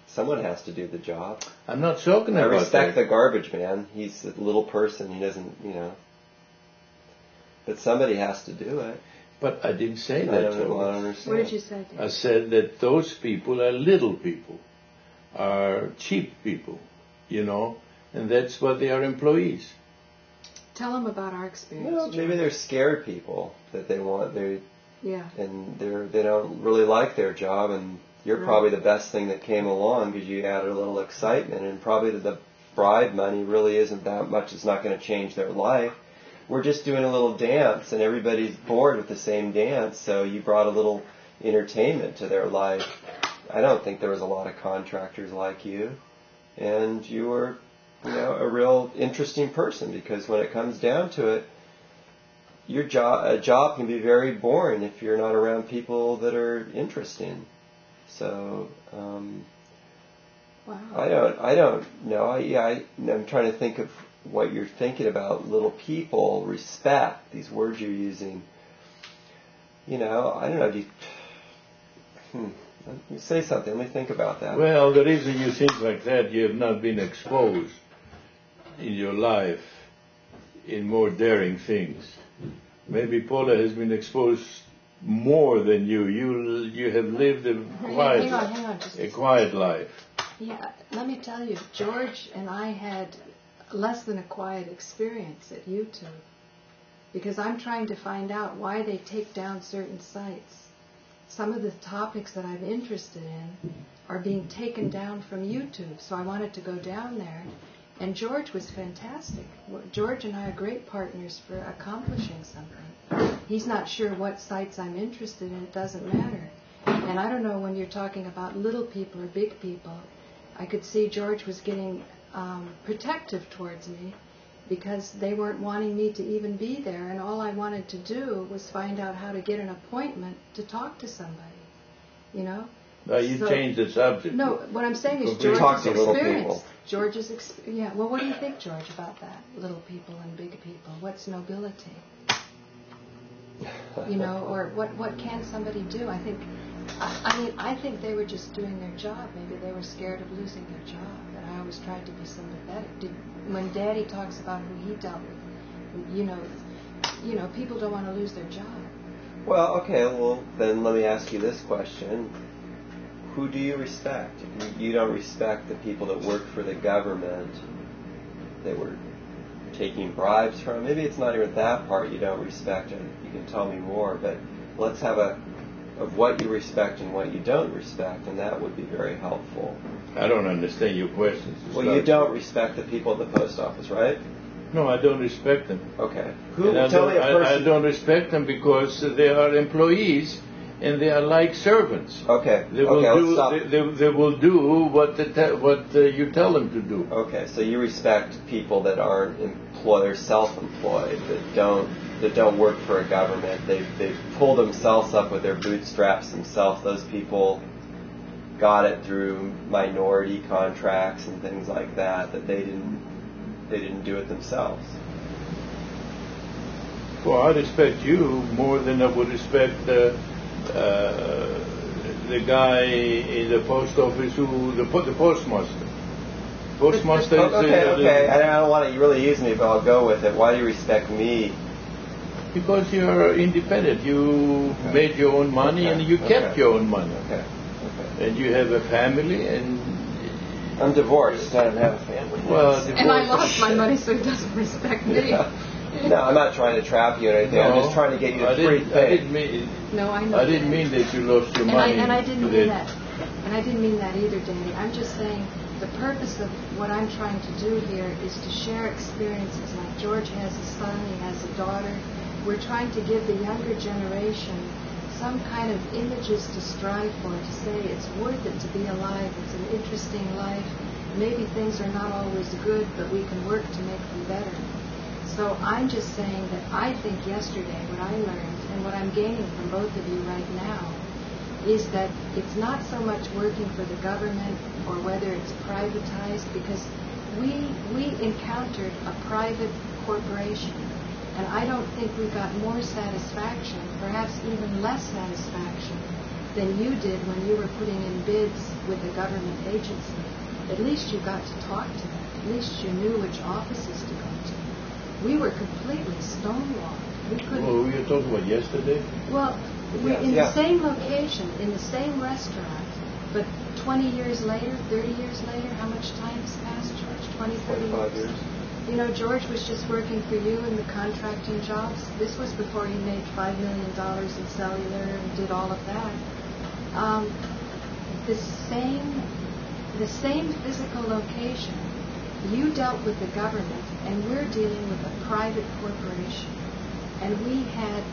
someone has to do the job? I'm not talking I about respect that. the garbage man. He's a little person. He doesn't, But somebody has to do it. But I didn't say I that, don't Joe. understand. What did you say, Dave? I said that those people are little people, are cheap people, and that's what they are, employees. Tell them about our experience. Well, maybe they're scared people that they want. Yeah. And they don't really like their job, and you're Right. probably the best thing that came along because you added a little excitement, and probably the bribe money really isn't that much. It's not going to change their life. We're just doing a little dance, and everybody's bored with the same dance, so you brought a little entertainment to their life. I don't think there was a lot of contractors like you, and you were, a real interesting person, because when it comes down to it, a job can be very boring if you're not around people that are interesting. So, wow. I don't know. I'm trying to think of what you're thinking about. Little people, respect, these words you're using. I don't know. You say something. Let me think about that. Well, the reason you think like that, you have not been exposed in your life in more daring things. Maybe Paula has been exposed more than you. You have lived a quiet, hang on, just a quiet life. Yeah, let me tell you, George and I had less than a quiet experience at YouTube, because I'm trying to find out why they take down certain sites. Some of the topics that I'm interested in are being taken down from YouTube, so I wanted to go down there. And George was fantastic. George and I are great partners for accomplishing something. He's not sure what sites I'm interested in. It doesn't matter. And I don't know, when you're talking about little people or big people, I could see George was getting protective towards me, because they weren't wanting me to even be there, and all I wanted to do was find out how to get an appointment to talk to somebody, Now you changed the subject. No, what I'm saying is George's experience. Well, what do you think, George, about that? Little people and big people. What's nobility? Or what can somebody do? I think they were just doing their job. Maybe they were scared of losing their job. And I always tried to be sympathetic. When Daddy talks about who he dealt with, people don't want to lose their job. Well, okay. Well, then let me ask you this question: who do you respect? You don't respect the people that work for the government. They were taking bribes from. Maybe it's not even that part you don't respect, and you can tell me more. But let's have of what you respect and what you don't respect, and that would be very helpful. I don't understand your questions. Well, you don't respect the people at the post office, right? No, I don't respect them. Okay. Tell me a person. I don't respect them because they are employees and they are like servants. Okay. They will do what you tell them to do. Okay. So you respect people that aren't they're self-employed, that don't work for a government. They've pulled themselves up with their bootstraps themselves. Those people got it through minority contracts and things like that. That they didn't do it themselves. Well, I respect you more than I would respect the guy in the post office the postmaster. Postmaster. Okay. I don't want to really use me, but I'll go with it. Why do you respect me? Because you're independent. You made your own money and you kept your own money. Okay. And you have a family, and I'm divorced. I don't have a family. Well, and I lost my money, so he doesn't respect me. Yeah. No, I'm not trying to trap you or anything. I'm just trying to get you to free things. I didn't mean that you lost your money. And I didn't mean that. And I didn't mean that either, Danny. I'm just saying the purpose of what I'm trying to do here is to share experiences. Like George has a son, he has a daughter. We're trying to give the younger generation some kind of images to strive for, to say it's worth it to be alive, it's an interesting life. Maybe things are not always good, but we can work to make them better. So I'm just saying that I think yesterday what I learned, and what I'm gaining from both of you right now, is that it's not so much working for the government or whether it's privatized, because we encountered a private corporation. And I don't think we got more satisfaction, perhaps even less satisfaction, than you did when you were putting in bids with a government agency. At least you got to talk to them. At least you knew which offices to go to. We were completely stonewalled. We couldn't. Well, we were talking about yesterday? Well, we're in the same location, in the same restaurant, but 20 years later, 30 years later, how much time has passed, George? 20, 30 years? George was just working for you in the contracting jobs. This was before he made $5 million in cellular and did all of that. The same physical location, you dealt with the government, and we're dealing with a private corporation, and we had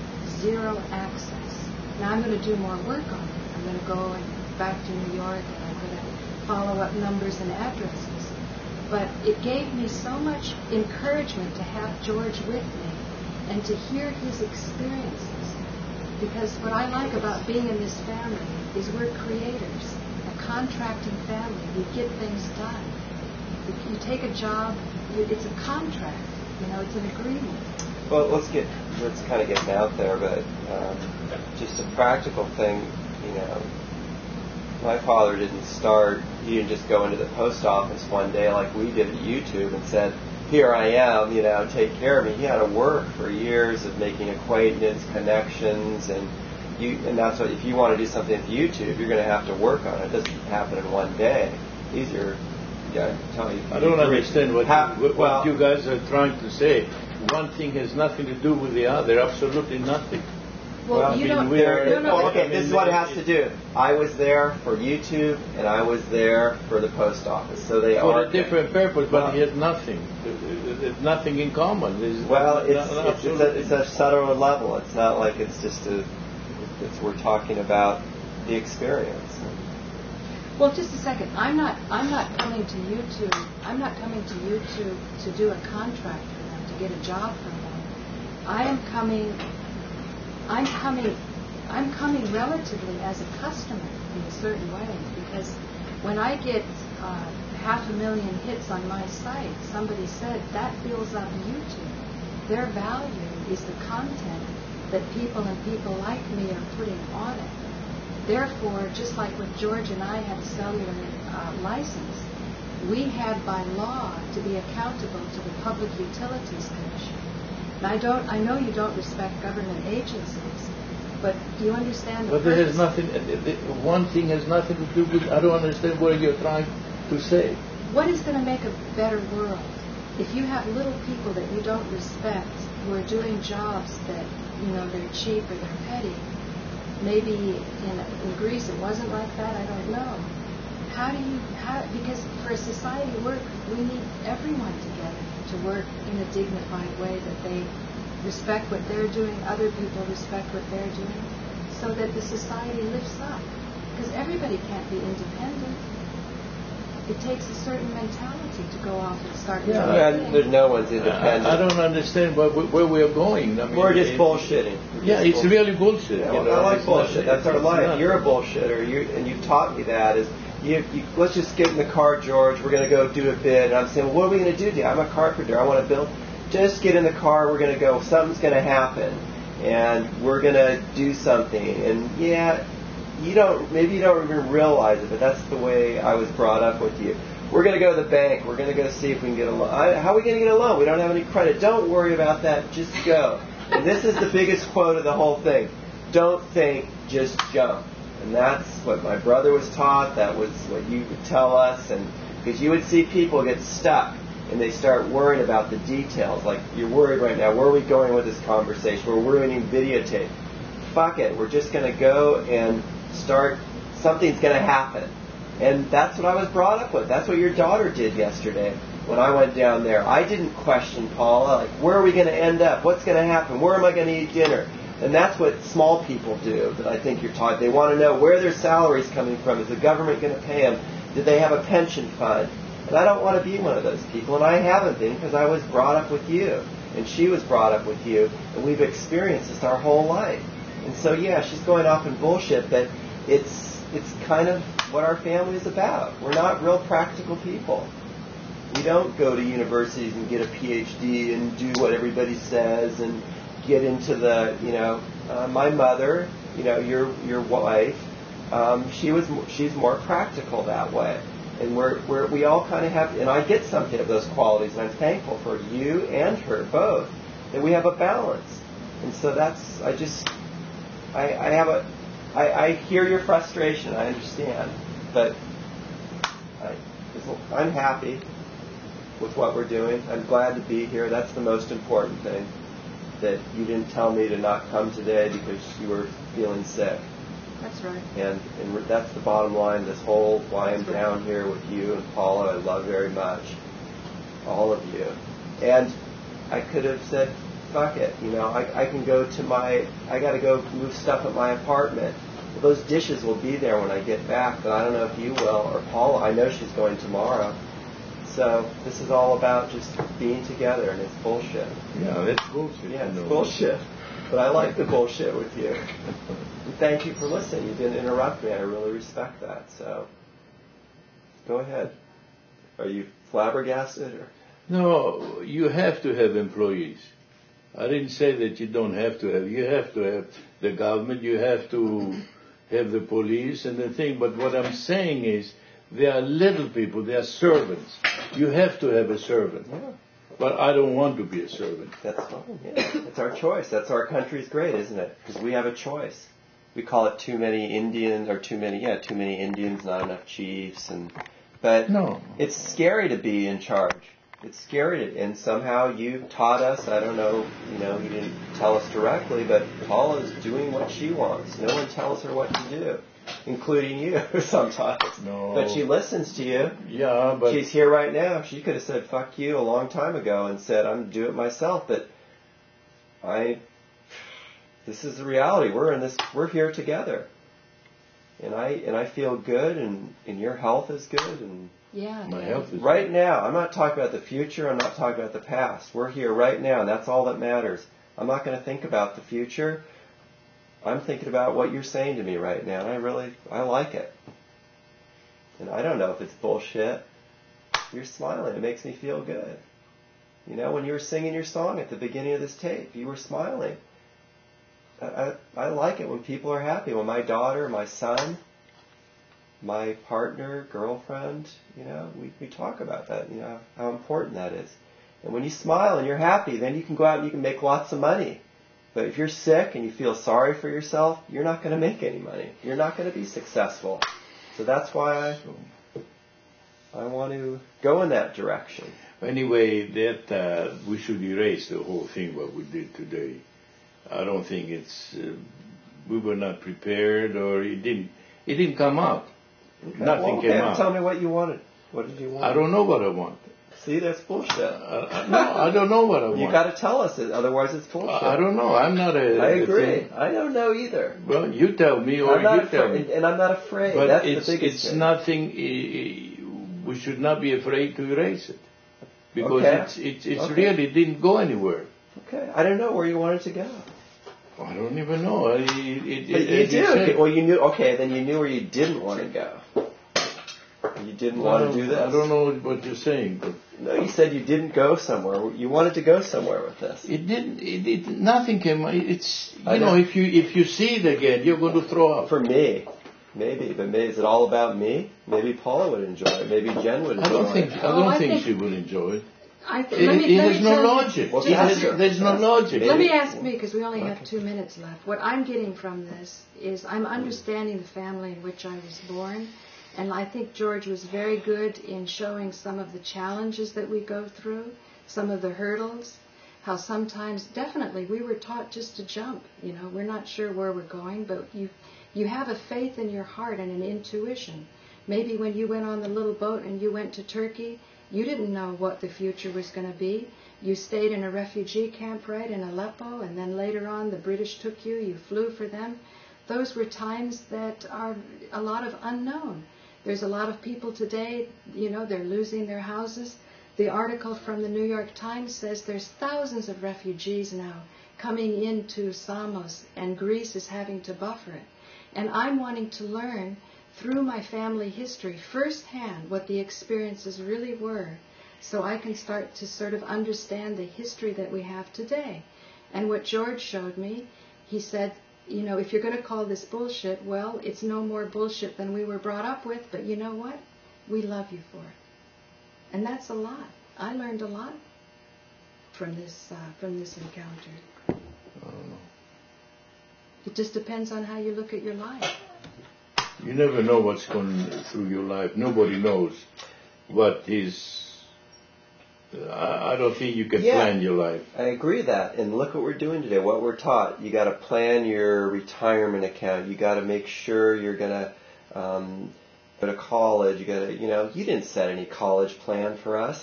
zero access. Now I'm going to do more work on it. I'm going to go back to New York, and I'm going to follow up numbers and addresses. But it gave me so much encouragement to have George with me and to hear his experiences. Because what I like about being in this family is we're creators, a contracting family. We get things done. If you take a job, it's a contract. It's an agreement. Well, let's kind of get out there, but just a practical thing, my father didn't he didn't just go into the post office one day like we did at YouTube and said, here I am, take care of me. He had to work for years of making acquaintance, connections, and that's what, if you want to do something with YouTube, you're going to have to work on it. It doesn't happen in one day. I don't understand what you guys are trying to say. One thing has nothing to do with the other, absolutely nothing. Well, this is what it has to do. I was there for YouTube, and I was there for the post office. So they for a different purpose, but he has nothing. There's nothing in common. It's a subtle level. It's not like it's just we're talking about the experience. Well, just a second. I'm not coming to YouTube. I'm not coming to YouTube to do a contract for them, to get a job from them. I'm coming relatively as a customer in a certain way, because when I get 500,000 hits on my site, somebody said that builds up YouTube. Their value is the content that people like me are putting on it. Therefore, just like when George and I had a cellular license, we had by law to be accountable to the Public Utilities Commission. And I know you don't respect government agencies, but do you understand the purpose? But there has nothing, one thing has nothing to do with, I don't understand what you're trying to say. What is going to make a better world? If you have little people that you don't respect who are doing jobs that, they're cheap or they're petty, maybe in Greece it wasn't like that, I don't know. Because for society work, we need everyone together to work in a dignified way, that they respect what they're doing, other people respect what they're doing, so that the society lifts up. Because everybody can't be independent. It takes a certain mentality to go off and start doing things. There's no one's independent. I don't understand where we are going. I mean, we're just bullshitting. It's really bullshit. I like bullshit. That's our life. You're a bullshitter, and you've taught me that. Let's just get in the car, George. We're going to go do a bid. And I'm saying, well, what are we going to do? I'm a carpenter. I want to build. Just get in the car. We're going to go. Something's going to happen, and we're going to do something. And maybe you don't even realize it, but that's the way I was brought up with you. We're going to go to the bank. We're going to go see if we can get a loan. How are we going to get a loan? We don't have any credit. Don't worry about that. Just go. And this is the biggest quote of the whole thing. Don't think, just jump. And that's what my brother was taught. That was what you would tell us. And because you would see people get stuck and they start worrying about the details. Like, you're worried right now. Where are we going with this conversation? We're ruining videotape. Fuck it. We're just going to go and start. Something's going to happen. And that's what I was brought up with. That's what your daughter did yesterday when I went down there. I didn't question Paula. Like, where are we going to end up? What's going to happen? Where am I going to eat dinner? And that's what small people do that I think you're taught. They want to know where their salary's coming from. Is the government going to pay them? Did they have a pension fund? And I don't want to be one of those people. And I haven't been, because I was brought up with you. And she was brought up with you. And we've experienced this our whole life. And so, she's going off in bullshit, but it's kind of what our family is about. We're not real practical people. We don't go to universities and get a PhD and do what everybody says and get into the, my mother, your wife, she's more practical that way. And we all kind of have, and I get something of those qualities, and I'm thankful for you and her both, that we have a balance. And so I hear your frustration, I understand, but I'm happy with what we're doing. I'm glad to be here. That's the most important thing. That you didn't tell me to not come today because you were feeling sick. That's right. And that's the bottom line. This whole why I'm down here with you and Paula, I love very much. all of you. And I could have said, fuck it, I can go to I got to go move stuff at my apartment. Well, those dishes will be there when I get back, but I don't know if you will, or Paula. I know she's going tomorrow. So this is all about just being together, and it's bullshit. Yeah, that's bullshit. Yeah, it's bullshit. But I like the bullshit with you. And thank you for listening. You didn't interrupt me. I really respect that. So go ahead. Are you flabbergasted? Or? No, you have to have employees. I didn't say that you don't have to have. You have to have the government. You have to have the police and the thing. But what I'm saying is, they are little people. They are servants. You have to have a servant. Yeah. But I don't want to be a servant. That's fine. Yeah. It's our choice. That's our country's great, isn't it? Because we have a choice. We call it too many Indians, or too many Indians, not enough chiefs, but no. It's scary to be in charge. It's scary, and somehow you taught us. I don't know. You didn't tell us directly, but Paula is doing what she wants. No one tells her what to do, including you sometimes. No. But she listens to you. Yeah, but she's here right now. She could have said "fuck you" a long time ago and said, "I'm gonna do it myself." But this is the reality. We're here together, and I feel good, and your health is good, and yeah, my health is right now. I'm not talking about the future. I'm not talking about the past. We're here right now, and that's all that matters. I'm not going to think about the future. I'm thinking about what you're saying to me right now, and I like it. And I don't know if it's bullshit. You're smiling. It makes me feel good. When you were singing your song at the beginning of this tape, you were smiling. I like it when people are happy. When my daughter, my son, my partner, girlfriend, we talk about that, how important that is. And when you smile and you're happy, then you can go out and you can make lots of money. But if you're sick and you feel sorry for yourself, you're not going to make any money. You're not going to be successful. So that's why I want to go in that direction. Anyway, that we should erase the whole thing, what we did today. I don't think we were not prepared, or it didn't come out. Okay. Nothing came out. Tell me what you wanted. What did you want? I don't know what I want. See, that's bullshit. No, I don't know what I want. You got to tell us it, otherwise it's bullshit. I don't know. I'm not a. I agree. I don't know either. Well, you tell me, or you tell me. And I'm not afraid. But that's it's the biggest thing. nothing. We should not be afraid to erase it, because it really didn't go anywhere. Okay, I don't know where you wanted to go. I don't even know. But you do. Okay. Well, you knew. Okay, then you knew where you didn't want to go. You didn't want to do this. I don't know what you're saying, but no, you said you didn't go somewhere. You wanted to go somewhere with this. It didn't. Nothing came. It's if you see it again, you're going to throw up. For me, maybe, but maybe is it all about me? Maybe Paula would enjoy it. Maybe Jen would enjoy it. I don't think she would enjoy it. It has no logic. Well, there's no logic. Let me ask me, because we only have 2 minutes left. What I'm getting from this is I'm understanding the family in which I was born, and I think George was very good in showing some of the challenges that we go through, some of the hurdles, how sometimes, definitely, we were taught just to jump. We're not sure where we're going, but you have a faith in your heart and an intuition. Maybe when you went on the little boat and you went to Turkey, you didn't know what the future was going to be. You stayed in a refugee camp right in Aleppo, and then later on the British took you. You flew for them. Those were times that are a lot of unknown. There's a lot of people today, they're losing their houses. The article from the New York Times says there's thousands of refugees now coming into Samos, and Greece is having to buffer it. And I'm wanting to learn through my family history firsthand what the experiences really were, so I can start to sort of understand the history that we have today. And what George showed me, he said, if you're going to call this bullshit, well, it's no more bullshit than we were brought up with, but you know what? We love you for it. And that's a lot. I learned a lot from this encounter. I don't know. It just depends on how you look at your life. You never know what's going through your life. Nobody knows what is. I don't think you can plan your life. I agree with that. And look what we're doing today, what we're taught. You got to plan your retirement account. You got to make sure you're going to go to college. You got to, you didn't set any college plan for us.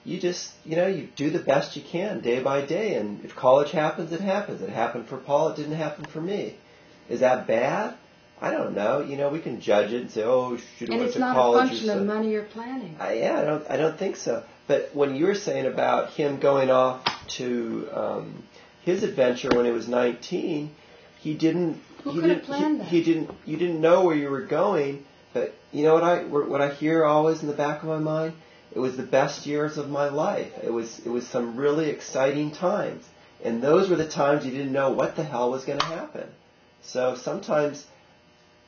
you just, you do the best you can day by day. And if college happens, it happens. It happened for Paul. It didn't happen for me. Is that bad? I don't know. We can judge it and say, oh, should have went to college. And it's not a function of money or planning. I don't think so. But when you were saying about him going off to his adventure when he was 19, he didn't. Who could have planned that? You didn't know where you were going. But you know what I hear always in the back of my mind? It was the best years of my life. It was some really exciting times. And those were the times you didn't know what the hell was going to happen. So sometimes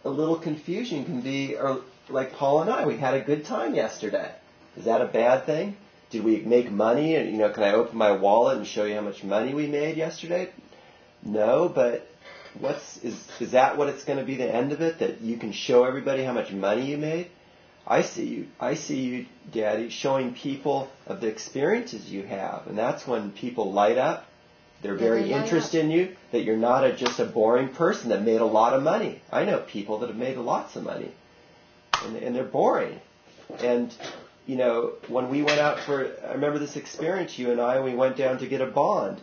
a little confusion can be, or like Paul and I, we had a good time yesterday. Is that a bad thing? Did we make money? And can I open my wallet and show you how much money we made yesterday? No, but is that what it's going to be, the end of it, that you can show everybody how much money you made? I see you, Daddy, showing people of the experiences you have, and that's when people light up. They're very interested in you, that you're not just a boring person that made a lot of money. I know people that have made lots of money, and they're boring. And, when we went out I remember this experience, you and I, we went down to get a bond,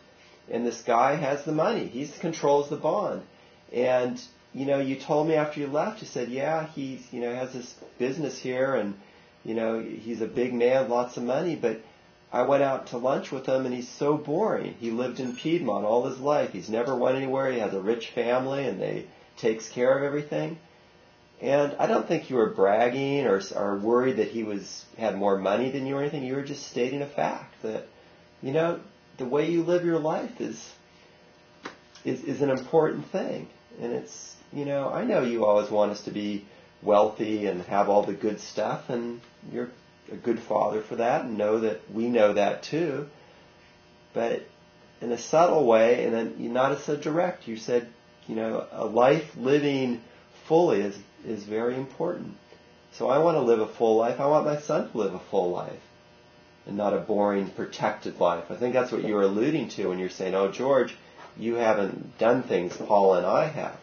and this guy has the money. He controls the bond. And, you told me after you left, you said, yeah, he's, has this business here, and, he's a big man, lots of money, but I went out to lunch with him, and he's so boring. He lived in Piedmont all his life. He's never went anywhere. He has a rich family, and they takes care of everything. And I don't think you were bragging or worried that he had more money than you or anything. You were just stating a fact that, the way you live your life is an important thing. And it's, I know you always want us to be wealthy and have all the good stuff, and you're a good father for that, and we know that too. But in a subtle way, and then not so direct. You said, a life living fully is very important. So I want to live a full life. I want my son to live a full life, and not a boring, protected life. I think that's what you were alluding to when you're saying, oh, George, you haven't done things Paul and I have.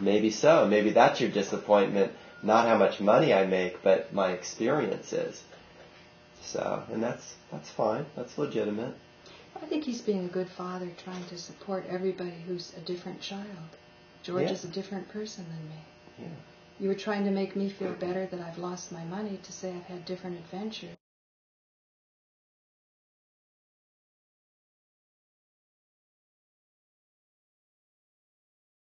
Maybe so. Maybe that's your disappointment. Not how much money I make, but my experiences. So, and that's fine. That's legitimate. I think he's being a good father, trying to support everybody who's a different child. George is a different person than me. Yeah. You were trying to make me feel better that I've lost my money to say I've had different adventures.